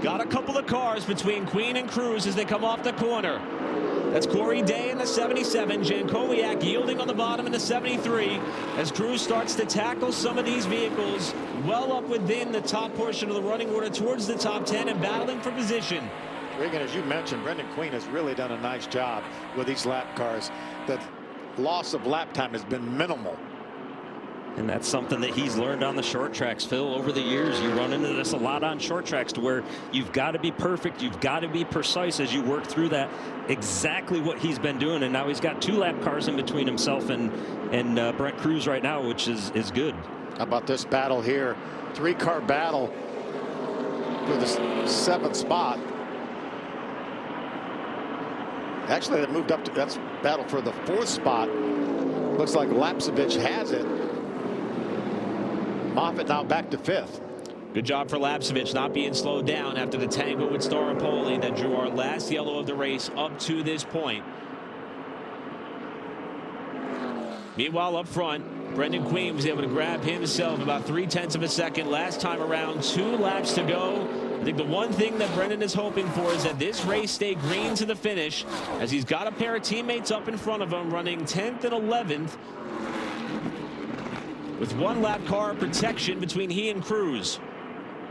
Got a couple of cars between Queen and Cruz as they come off the corner. That's Corey Day in the 77, Jankowiak yielding on the bottom in the 73 as Cruz starts to tackle some of these vehicles well up within the top portion of the running order towards the top 10 and battling for position. Regan, as you mentioned, Brendan Queen has really done a nice job with these lap cars. The loss of lap time has been minimal. And that's something that he's learned on the short tracks, Phil. Over the years, you run into this a lot on short tracks to where you've got to be perfect. You've got to be precise as you work through that. Exactly what he's been doing. And now he's got 2 lap cars in between himself and Brent Cruz right now, which is good. How about this battle here? 3-car battle for the 7th spot. Actually, they moved up to that's battle for the 4th spot. Looks like Lapcevich has it. Moffitt now back to 5th. Good job for Lapcevich not being slowed down after the tango with Staropoli that drew our last yellow of the race up to this point. Meanwhile, up front, Brendan Queen was able to grab himself about 0.3 of a second last time around. 2 laps to go. I think the one thing that Brendan is hoping for is that this race stay green to the finish, as he's got a pair of teammates up in front of him running 10th and 11th with 1 lap car protection between he and Cruz.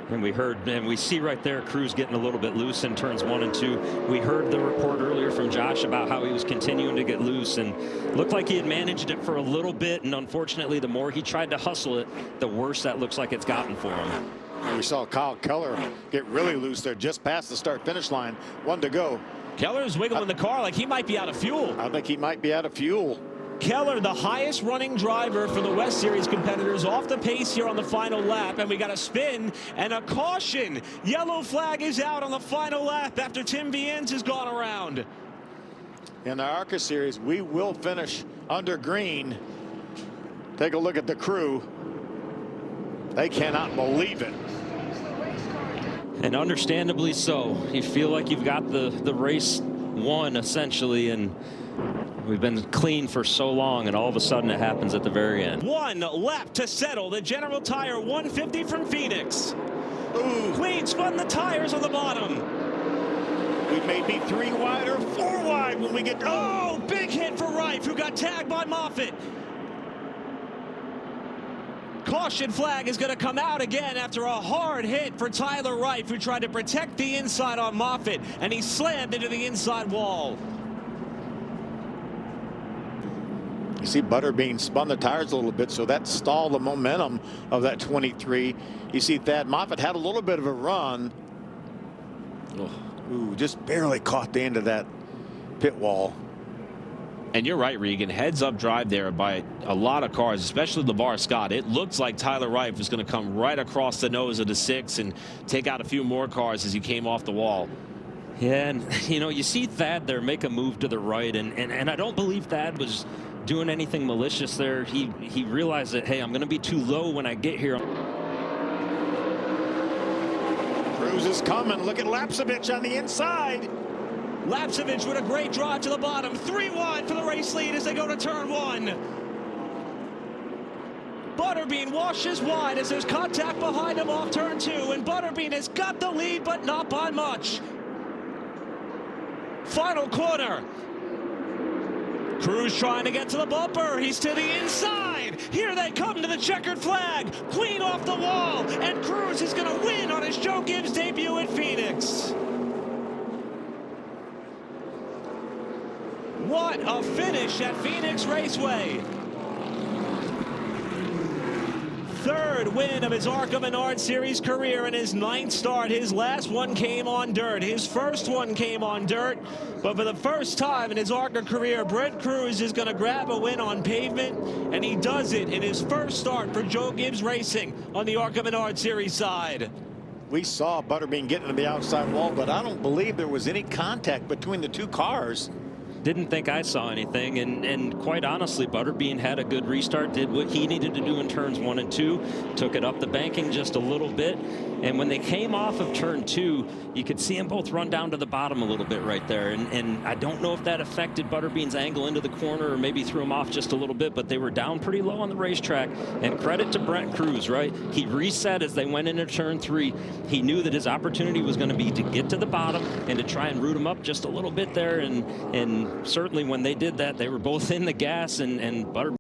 And we heard, and we see right there, Cruz getting a little bit loose in turns 1 and 2. We heard the report earlier from Josh about how he was continuing to get loose and looked like he had managed it for a little bit. And unfortunately, the more he tried to hustle it, the worse that looks like it's gotten for him. We saw Kyle Keller get really loose there just past the start-finish line. 1 to go. Keller's wiggling the car like he might be out of fuel. I think he might be out of fuel. Keller, the highest running driver for the West Series competitors, off the pace here on the final lap, and we got a spin and a caution. Yellow flag is out on the final lap after Tim Viens has gone around. In the ARCA series, we will finish under green. Take a look at the crew. They cannot believe it. And understandably so. You feel like you've got the race won essentially, and we've been clean for so long, and all of a sudden it happens at the very end. 1 lap to settle. The General Tire 150 from Phoenix. Ooh. Queen spun the tires on the bottom. We may be 3 wide or 4 wide when we get. Oh, big hit for Rife, who got tagged by Moffitt. Caution flag is going to come out again after a hard hit for Tyler Rife, who tried to protect the inside on Moffitt, and he slammed into the inside wall. You see Butterbean spun the tires a little bit, so that stalled the momentum of that 23. You see Thad Moffitt had a little bit of a run. Ooh, just barely caught the end of that pit wall. And you're right, Regan. Heads up drive there by a lot of cars, especially LeVar Scott. It looks like Tyler Rife was going to come right across the nose of the 6 and take out a few more cars as he came off the wall. Yeah, and you know, you see Thad there make a move to the right, and I don't believe Thad was doing anything malicious there. He realized that, hey, I'm going to be too low when I get here. Cruz is coming. Look at Lapcevich on the inside. Lapcevich with a great drive to the bottom. 3 wide for the race lead as they go to turn 1. Butterbean washes wide as there's contact behind him off turn 2, and Butterbean has got the lead, but not by much. Final corner. Cruz trying to get to the bumper. He's to the inside. Here they come to the checkered flag. Queen off the wall, and Cruz is going to win on his Joe Gibbs debut at Phoenix. What a finish at Phoenix Raceway. 3rd win of his ARCA Menard Series career and his 9th start. His last one came on dirt. His first one came on dirt. But for the first time in his ARCA career, Brent Cruz is going to grab a win on pavement, and he does it in his first start for Joe Gibbs Racing on the ARCA Menard Series side. We saw Butterbean getting to the outside wall, but I don't believe there was any contact between the 2 cars. didn't think I saw anything, and quite honestly, Butterbean had a good restart, did what he needed to do in turns 1 and 2, took it up the banking just a little bit, and when they came off of turn 2, you could see them both run down to the bottom a little bit right there, and I don't know if that affected Butterbean's angle into the corner or maybe threw him off just a little bit, but they were down pretty low on the racetrack, and credit to Brent Cruz, right? He reset as they went into turn 3. He knew that his opportunity was going to be to get to the bottom and to try and root him up just a little bit there, and certainly when they did that, they were both in the gas, and Butterbean